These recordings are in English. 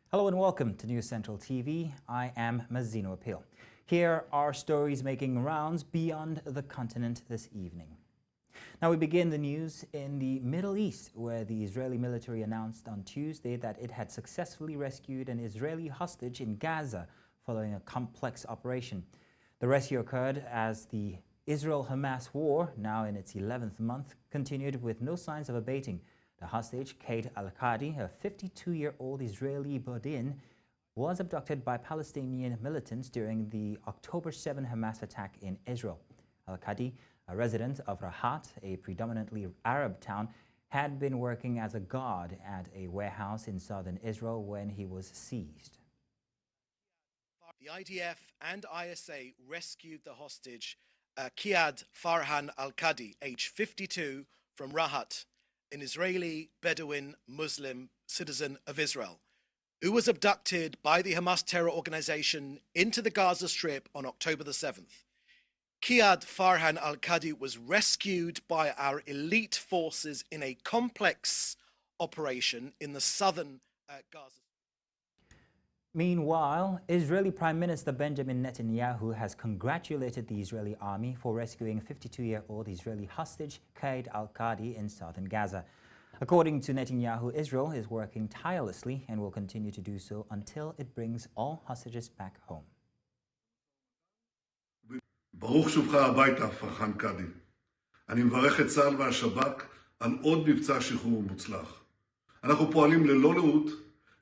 Hello and welcome to News Central TV. I am Mazzino Apil. Here are stories making rounds beyond the continent this evening. Now we begin the news in the Middle East, where the Israeli military announced on Tuesday that it had successfully rescued an Israeli hostage in Gaza following a complex operation. The rescue occurred as the Israel-Hamas war, now in its 11th month, continued with no signs of abating. The hostage, Kaid Alkadi, a 52-year-old Israeli Bedouin, was abducted by Palestinian militants during the October 7 Hamas attack in Israel. Alkadi, a resident of Rahat, a predominantly Arab town, had been working as a guard at a warehouse in southern Israel when he was seized. The IDF and ISA rescued the hostage, Kaid Alkadi, age 52, from Rahat, an Israeli Bedouin Muslim citizen of Israel, who was abducted by the Hamas terror organization into the Gaza Strip on October the 7th. Kaid Alkadi was rescued by our elite forces in a complex operation in the southern Gaza. Meanwhile, Israeli Prime Minister Benjamin Netanyahu has congratulated the Israeli army for rescuing 52-year-old Israeli hostage Kaid Alkadi in southern Gaza. According to Netanyahu, Israel is working tirelessly and will continue to do so until it brings all hostages back home. ברוך שובך הביתה, פרחן קאדי. אני מברך את צה"ל והשב"כ על עוד מבצע שחרור מוצלח. אנחנו פועלים ללא לאות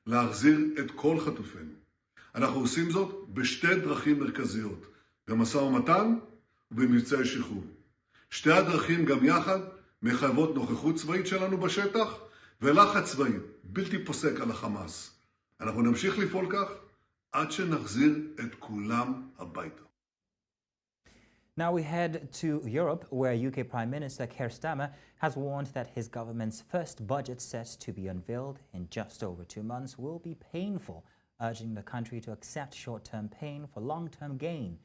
להחזיר את כל חטופינו. אנחנו עושים זאת בשתי דרכים מרכזיות, במשא ומתן ובמבצעי שחרור. שתי הדרכים גם יחד מחייבות נוכחות צבאית שלנו בשטח ולחץ צבאי בלתי פוסק על החמאס. אנחנו נמשיך לפעול כך עד שנחזיר את כולם הביתה. Now we head to Europe, where UK Prime Minister Keir Starmer has warned that his government's first budget, set to be unveiled in just over 2 months, will be painful, urging the country to accept short-term pain for long-term gain.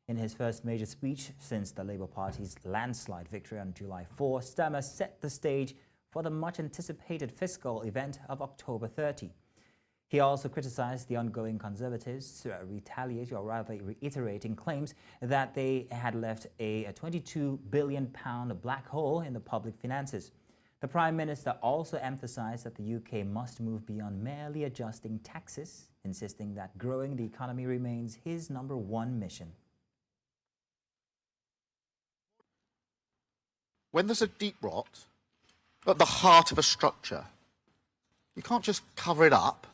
In his first major speech since the Labour Party's landslide victory on July 4, Starmer set the stage for the much-anticipated fiscal event of October 30. He also criticized the ongoing Conservatives to retaliate, or rather reiterating claims that they had left a £22 billion black hole in the public finances. The Prime Minister also emphasized that the UK must move beyond merely adjusting taxes, insisting that growing the economy remains his #1 mission. When there's a deep rot at the heart of a structure, you can't just cover it up.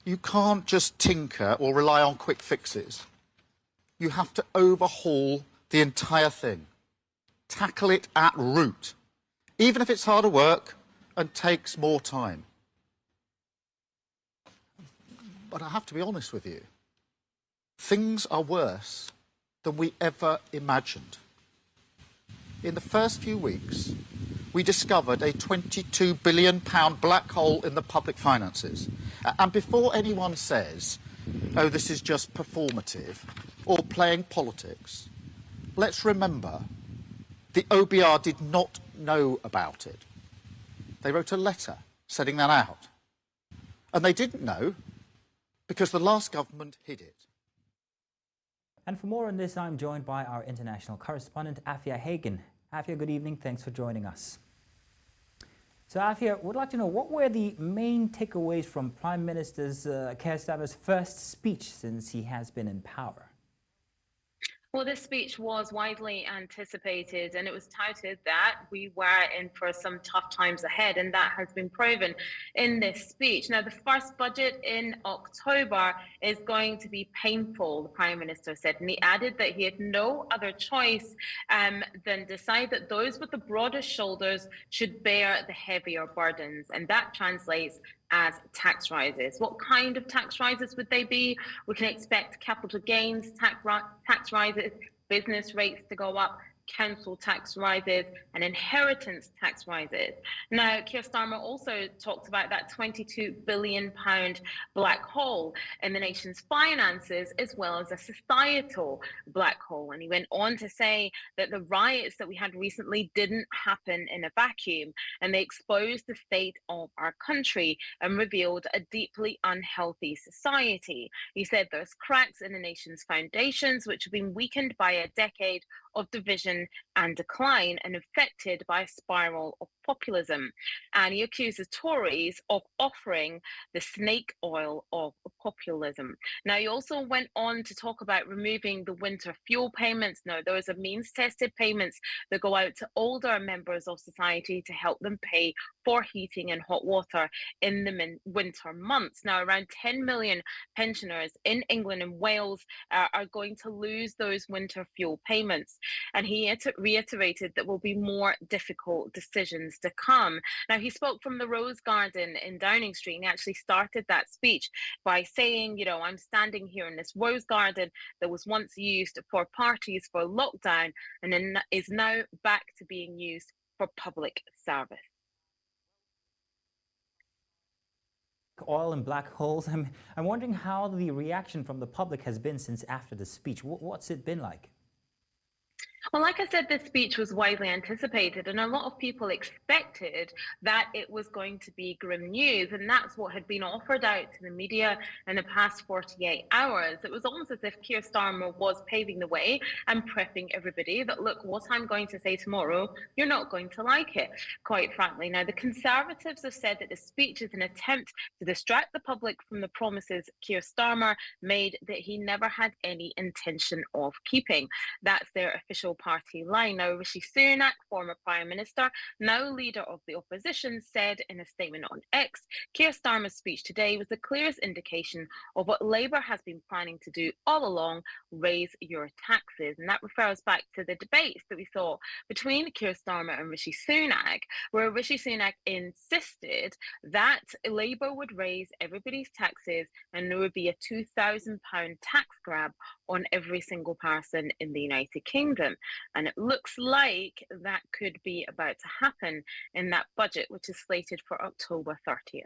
You can't just tinker or rely on quick fixes. You have to overhaul the entire thing. Tackle it at root, even if it's harder work and takes more time. But I have to be honest with you. Things are worse than we ever imagined. In the first few weeks, we discovered a £22 billion black hole in the public finances. And before anyone says, oh, this is just performative or playing politics, let's remember the OBR did not know about it. They wrote a letter setting that out. And they didn't know because the last government hid it. And for more on this, I'm joined by our international correspondent, Afia Hagen. Afia, good evening. Thanks for joining us. So, Afia, would like to know, what were the main takeaways from Prime Minister Keir Starmer's first speech since he has been in power? Well, this speech was widely anticipated, and it was touted that we were in for some tough times ahead, and that has been proven in this speech. Now, the first budget in October is going to be painful, the Prime Minister said, and he added that he had no other choice than decide that those with the broadest shoulders should bear the heavier burdens, and that translates as tax rises. What kind of tax rises would they be? We can expect capital gains tax rises, business rates to go up, council tax rises and inheritance tax rises. Now, Keir Starmer also talked about that £22 billion black hole in the nation's finances, as well as a societal black hole. And he went on to say that the riots that we had recently didn't happen in a vacuum, and they exposed the state of our country and revealed a deeply unhealthy society. He said there's cracks in the nation's foundations, which have been weakened by a decade of division and decline and affected by a spiral of populism. And he accuses Tories of offering the snake oil of populism. Now, he also went on to talk about removing the winter fuel payments. Now, those are means-tested payments that go out to older members of society to help them pay for heating and hot water in the winter months. Now, around 10 million pensioners in England and Wales are going to lose those winter fuel payments. And he reiterated that will be more difficult decisions to come. Now, he spoke from the Rose Garden in Downing Street, and he actually started that speech by saying, you know, I'm standing here in this Rose Garden that was once used for parties for lockdown and is now back to being used for public service. Oil and black holes. I'm wondering how the reaction from the public has been since after the speech. What's it been like? Well, like I said, this speech was widely anticipated, and a lot of people expected that it was going to be grim news, and that's what had been offered out to the media in the past 48 hours. It was almost as if Keir Starmer was paving the way and prepping everybody that, look, what I'm going to say tomorrow, you're not going to like it, quite frankly. Now, the Conservatives have said that the speech is an attempt to distract the public from the promises Keir Starmer made that he never had any intention of keeping. That's their official party line. Now, Rishi Sunak, former Prime Minister, now leader of the opposition, said in a statement on X, Keir Starmer's speech today was the clearest indication of what Labour has been planning to do all along, raise your taxes. And that refers back to the debates that we saw between Keir Starmer and Rishi Sunak, where Rishi Sunak insisted that Labour would raise everybody's taxes and there would be a £2,000 tax grab on every single person in the United Kingdom. And it looks like that could be about to happen in that budget, which is slated for October 30th.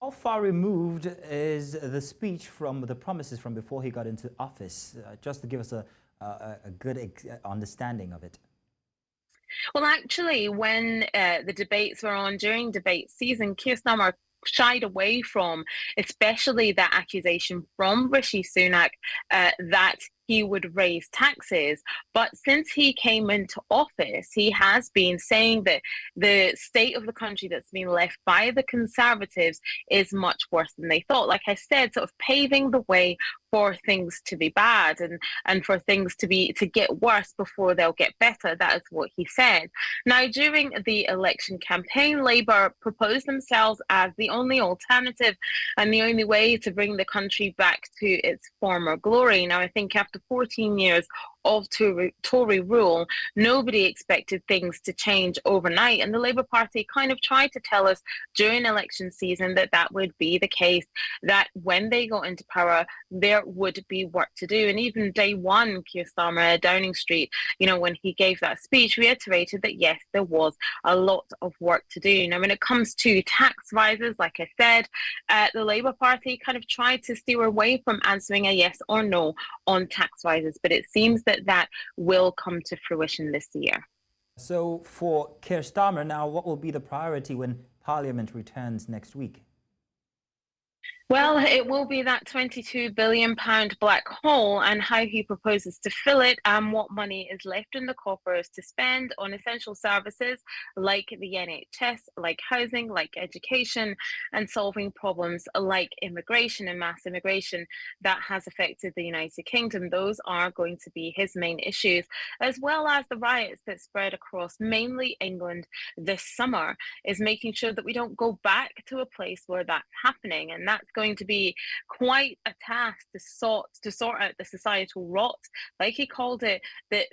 How far removed is the speech from the promises from before he got into office? Just to give us a good understanding of it. Well, actually, when the debates were on during debate season, Keir Starmer shied away from, especially that accusation from Rishi Sunak that he would raise taxes. But since he came into office, he has been saying that the state of the country that's been left by the Conservatives is much worse than they thought. Like I said, sort of paving the way for things to be bad and for things to get worse before they'll get better. That is what he said. Now, during the election campaign, Labour proposed themselves as the only alternative and the only way to bring the country back to its former glory. Now, I think after 14 years of Tory rule, nobody expected things to change overnight. And the Labour Party kind of tried to tell us during election season that that would be the case, that when they got into power, there would be work to do. And even day one, Keir Starmer at Downing Street, you know, when he gave that speech, reiterated that, yes, there was a lot of work to do. Now, when it comes to tax rises, like I said, the Labour Party kind of tried to steer away from answering a yes or no on tax rises, but it seems that will come to fruition this year. So for Keir Starmer now, what will be the priority when Parliament returns next week? Well, it will be that £22 billion black hole and how he proposes to fill it and what money is left in the coffers to spend on essential services like the NHS, like housing, like education, and solving problems like immigration and mass immigration that has affected the United Kingdom. Those are going to be his main issues, as well as the riots that spread across mainly England this summer, is making sure that we don't go back to a place where that's happening. And that's going to be quite a task to sort out the societal rot, like he called it, that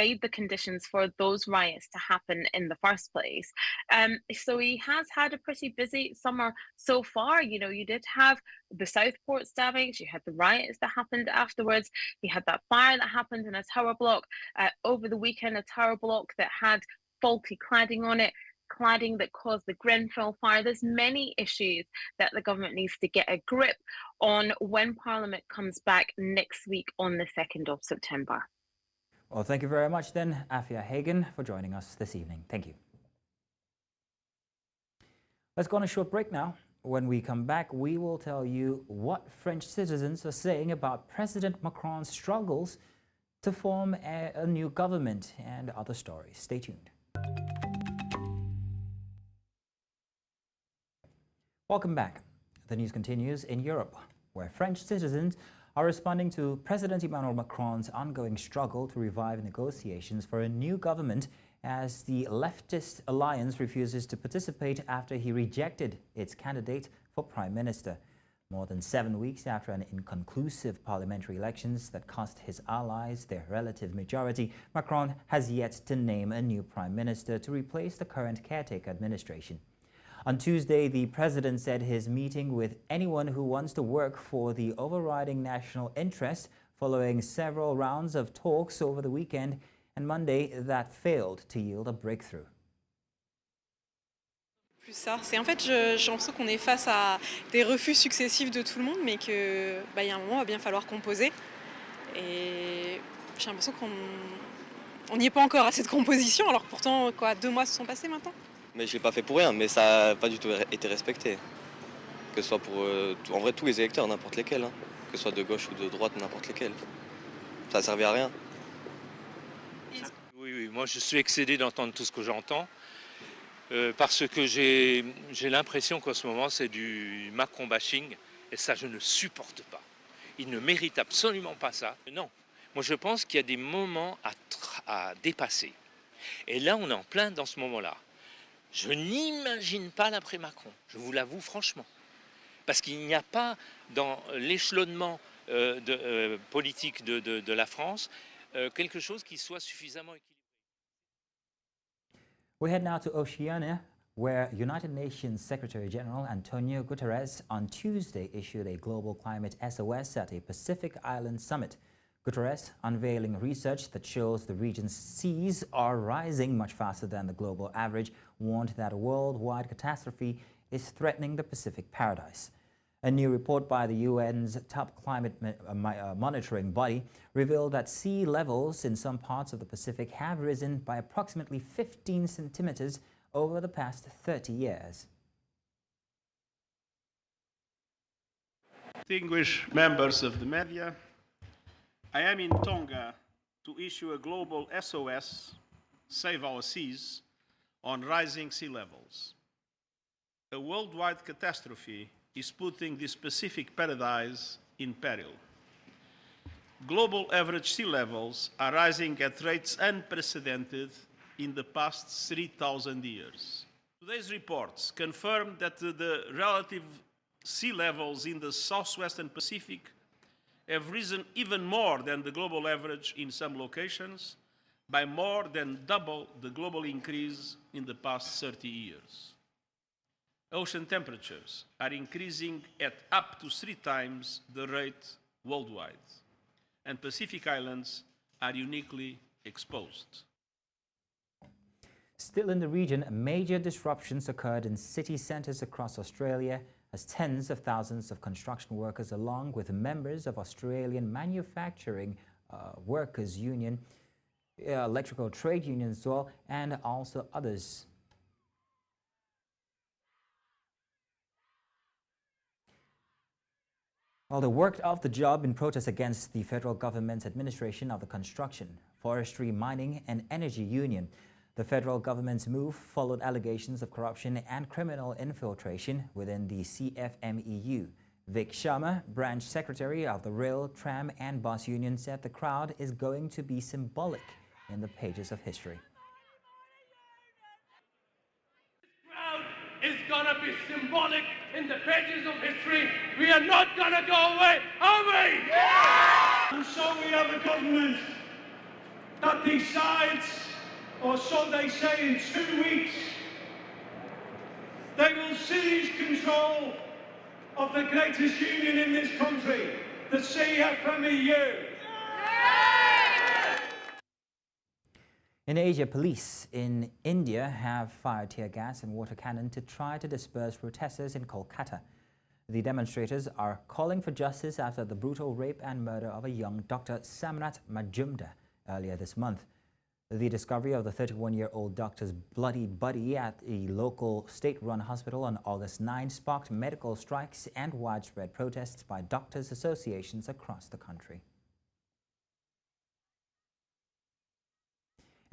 made the conditions for those riots to happen in the first place. So he has had a pretty busy summer so far. You know, you did have the Southport stabbings, you had the riots that happened afterwards, you had that fire that happened in a tower block over the weekend, a tower block that had faulty cladding on it, cladding that caused the Grenfell fire. There's many issues that the government needs to get a grip on when Parliament comes back next week on the 2nd of September. Well, thank you very much then, Afia Hagen, for joining us this evening. Thank you. Let's go on a short break now. When we come back, we will tell you what French citizens are saying about President Macron's struggles to form a new government and other stories. Stay tuned. Welcome back. The news continues in Europe, where French citizens are responding to President Emmanuel Macron's ongoing struggle to revive negotiations for a new government as the leftist alliance refuses to participate after he rejected its candidate for Prime Minister. More than 7 weeks after an inconclusive parliamentary elections that cost his allies their relative majority, Macron has yet to name a new Prime Minister to replace the current caretaker administration. On Tuesday, the president said his meeting with anyone who wants to work for the overriding national interest following several rounds of talks over the weekend, and Monday that failed to yield a breakthrough. Plus ça, c'est en fait j'ai l'impression qu'on est face à des refus successifs de tout le monde, mais que y a un moment il va bien falloir composer. Et j'ai l'impression qu'on n'y est pas encore à cette composition, alors pourtant 2 mois se sont passés maintenant. Mais je l'ai pas fait pour rien, mais ça n'a pas du tout été respecté. Que ce soit pour en vrai tous les électeurs, n'importe lesquels, hein. Que ce soit de gauche ou de droite, n'importe lesquels. Ça n'a servi à rien. Oui, moi je suis excédé d'entendre tout ce que j'entends, parce que j'ai l'impression qu'en ce moment c'est du Macron bashing, et ça je ne supporte pas. Il ne mérite absolument pas ça. Non, moi je pense qu'il y a des moments à dépasser. Et là on est en plein dans ce moment-là. Je n'imagine pas l'après-Macron, je vous l'avoue franchement. Parce qu'il n'y a pas dans l'échelonnement politique de la France quelque chose qui soit suffisamment équilibré. We head now to Oceania, where United Nations Secretary General Antonio Guterres on Tuesday issued a global climate SOS at a Pacific Island summit. Guterres, unveiling research that shows the region's seas are rising much faster than the global average, warned that a worldwide catastrophe is threatening the Pacific paradise. A new report by the UN's top climate monitoring body revealed that sea levels in some parts of the Pacific have risen by approximately 15 centimeters over the past 30 years. Distinguished members of the media, I am in Tonga to issue a global SOS, Save Our Seas, on rising sea levels. A worldwide catastrophe is putting this Pacific paradise in peril. Global average sea levels are rising at rates unprecedented in the past 3,000 years. Today's reports confirm that the relative sea levels in the southwestern Pacific have risen even more than the global average in some locations, by more than double the global increase in the past 30 years. Ocean temperatures are increasing at up to 3 times the rate worldwide, and Pacific Islands are uniquely exposed. Still in the region, major disruptions occurred in city centres across Australia as tens of thousands of construction workers, along with members of Australian Manufacturing Workers Union, electrical trade unions as well, and also others. Well, they worked off the job in protest against the federal government's administration of the construction, forestry, mining and energy union. The federal government's move followed allegations of corruption and criminal infiltration within the CFMEU. Vic Sharma, branch secretary of the Rail, Tram and Bus Union, said the crowd is going to be symbolic in the pages of history. This crowd is going to be symbolic in the pages of history. We are not going to go away, are we? Yeah! And so we have a government that decides, or so they say, in 2 weeks, they will seize control of the greatest union in this country, the CFMEU. In Asia, police in India have fired tear gas and water cannon to try to disperse protesters in Kolkata. The demonstrators are calling for justice after the brutal rape and murder of a young Dr. Samrat Majumdar earlier this month. The discovery of the 31-year-old doctor's bloody body at a local state-run hospital on August 9 sparked medical strikes and widespread protests by doctors' associations across the country.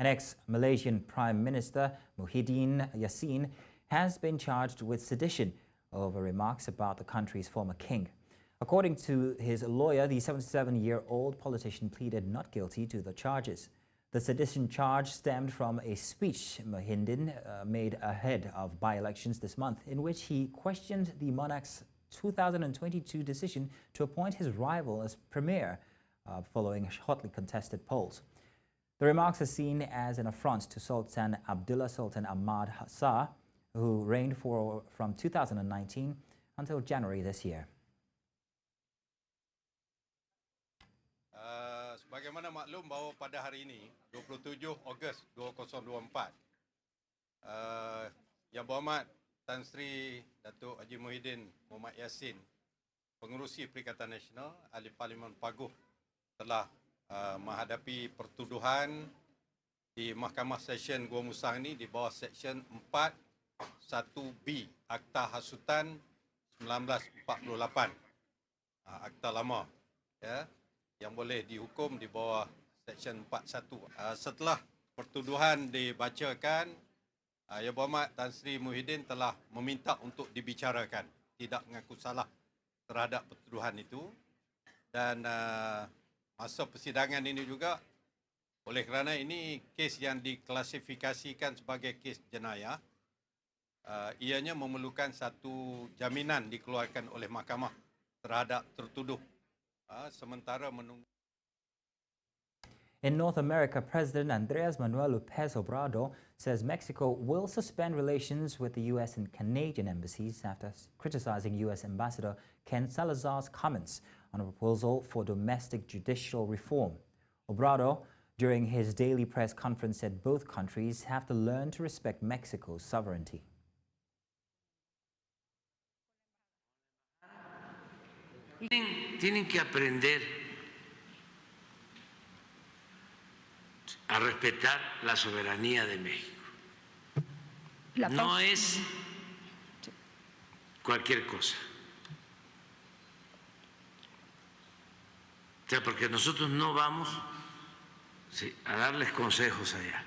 An ex-Malaysian Prime Minister, Muhyiddin Yassin, has been charged with sedition over remarks about the country's former king. According to his lawyer, the 77-year-old politician pleaded not guilty to the charges. The sedition charge stemmed from a speech Muhyiddin made ahead of by-elections this month, in which he questioned the monarch's 2022 decision to appoint his rival as premier, following hotly contested polls. The remarks are seen as an affront to Sultan Abdullah Sultan Ahmad Shah, who reigned from 2019 until January this year. Sebagaimana maklum bahawa pada hari ini, 27 Ogos 2024, Yang Berhormat Tan Sri Datuk Haji Muhyiddin Mohamad Yassin, Pengerusi Perikatan Nasional, Ahli Parlimen Paguh, telah menghadapi pertuduhan di Mahkamah Session Gua Musang ini di bawah Seksyen 4(1)B Akta Hasutan 1948, Akta lama, ya, yang boleh dihukum di bawah Seksyen 41. Setelah pertuduhan dibacakan, Yang Berhormat Tan Sri Muhyiddin telah meminta untuk dibicarakan, tidak mengaku salah terhadap pertuduhan itu, dan masa persidangan ini juga, oleh kerana ini kes yang diklasifikasikan sebagai kes jenayah, ianya memerlukan satu jaminan dikeluarkan oleh mahkamah terhadap tertuduh, sementara menunggu. In North America, President Andrés Manuel López Obrador says Mexico will suspend relations with the U.S. and Canadian embassies after criticizing U.S. Ambassador Ken Salazar's comments on a proposal for domestic judicial reform. Obrador, during his daily press conference, said both countries have to learn to respect Mexico's sovereignty. Tienen que aprender a respetar la soberanía de México. No es cualquier cosa. O sea, porque nosotros no vamos a darles consejos allá.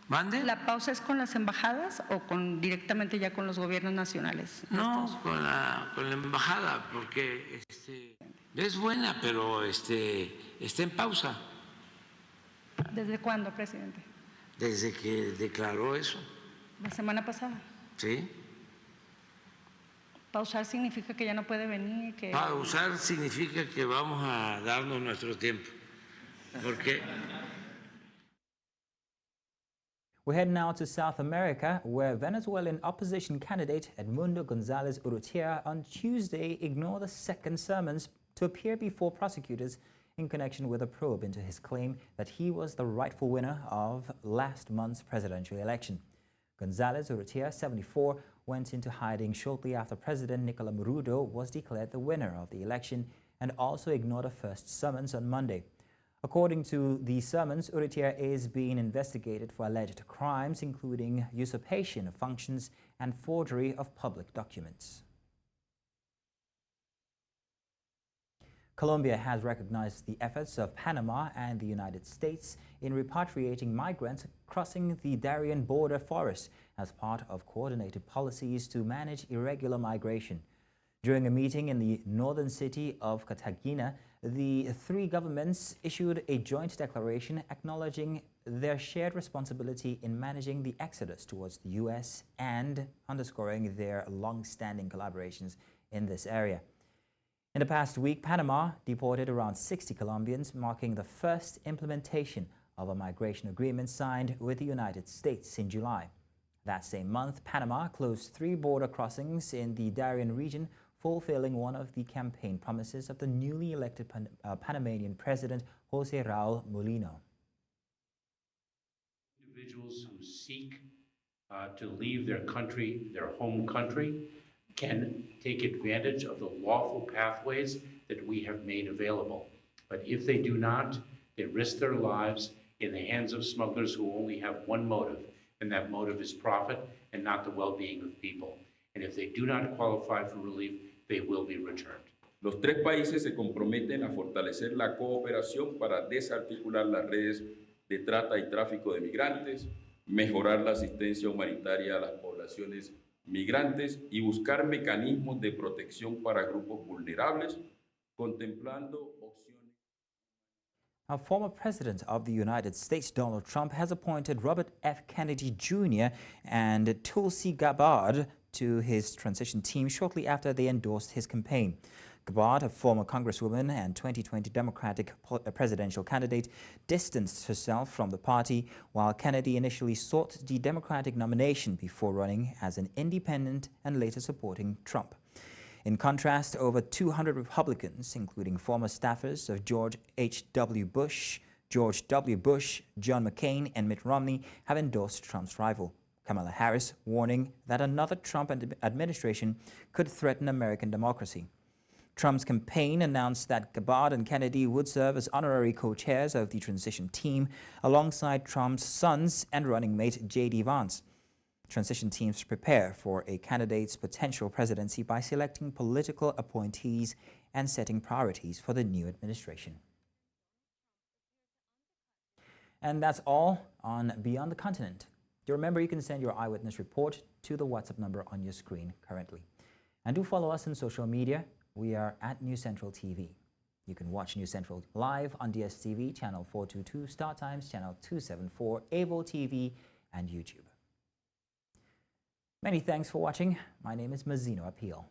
¿Mande? ¿La pausa es con las embajadas o directamente ya con los gobiernos nacionales? No, con la embajada, porque es buena, pero está en pausa. ¿Desde cuándo, presidente? Desde que declaró eso. La semana pasada. Sí. Pausar significa que ya no puede venir. Pausar significa que vamos a darnos nuestro tiempo. Porque We head now to South America, where Venezuelan opposition candidate Edmundo González Urrutia on Tuesday ignored the second summons to appear before prosecutors in connection with a probe into his claim that he was the rightful winner of last month's presidential election. González Urrutia, 74, went into hiding shortly after President Nicolás Maduro was declared the winner of the election and also ignored a first summons on Monday. According to the summons, Urrutia is being investigated for alleged crimes, including usurpation of functions and forgery of public documents. Colombia has recognized the efforts of Panama and the United States in repatriating migrants crossing the Darien border forest as part of coordinated policies to manage irregular migration. During a meeting in the northern city of Cartagena, the three governments issued a joint declaration acknowledging their shared responsibility in managing the exodus towards the U.S. and underscoring their long-standing collaborations in this area. In the past week, Panama deported around 60 Colombians, marking the first implementation of a migration agreement signed with the United States in July. That same month, Panama closed 3 border crossings in the Darien region, fulfilling one of the campaign promises of the newly elected Panamanian president, José Raúl Mulino. Individuals who seek to leave their country, their home country, can take advantage of the lawful pathways that we have made available. But if they do not, they risk their lives in the hands of smugglers who only have one motive, and that motive is profit and not the well-being of people. And if they do not qualify for relief, they will be returned. Los tres países se comprometen a fortalecer la cooperación para desarticular las redes de trata y tráfico de migrantes, mejorar la asistencia humanitaria a las poblaciones migrantes y buscar mecanismos de protección para grupos vulnerables, contemplando opciones. Our former President of the United States, Donald Trump, has appointed Robert F. Kennedy Jr. and Tulsi Gabbard to his transition team shortly after they endorsed his campaign. Gabbard, a former congresswoman and 2020 Democratic presidential candidate, distanced herself from the party, while Kennedy initially sought the Democratic nomination before running as an independent and later supporting Trump. In contrast, over 200 Republicans, including former staffers of George H.W. Bush, George W. Bush, John McCain, and Mitt Romney, have endorsed Trump's rival, Kamala Harris, warning that another Trump administration could threaten American democracy. Trump's campaign announced that Gabbard and Kennedy would serve as honorary co-chairs of the transition team alongside Trump's sons and running mate J.D. Vance. Transition teams prepare for a candidate's potential presidency by selecting political appointees and setting priorities for the new administration. And that's all on Beyond the Continent. Do remember you can send your eyewitness report to the WhatsApp number on your screen currently. And do follow us on social media. We are at News Central TV. You can watch News Central live on DSTV, channel 422, Star Times, channel 274, AVO TV, and YouTube. Many thanks for watching. My name is Mazzino Appeal.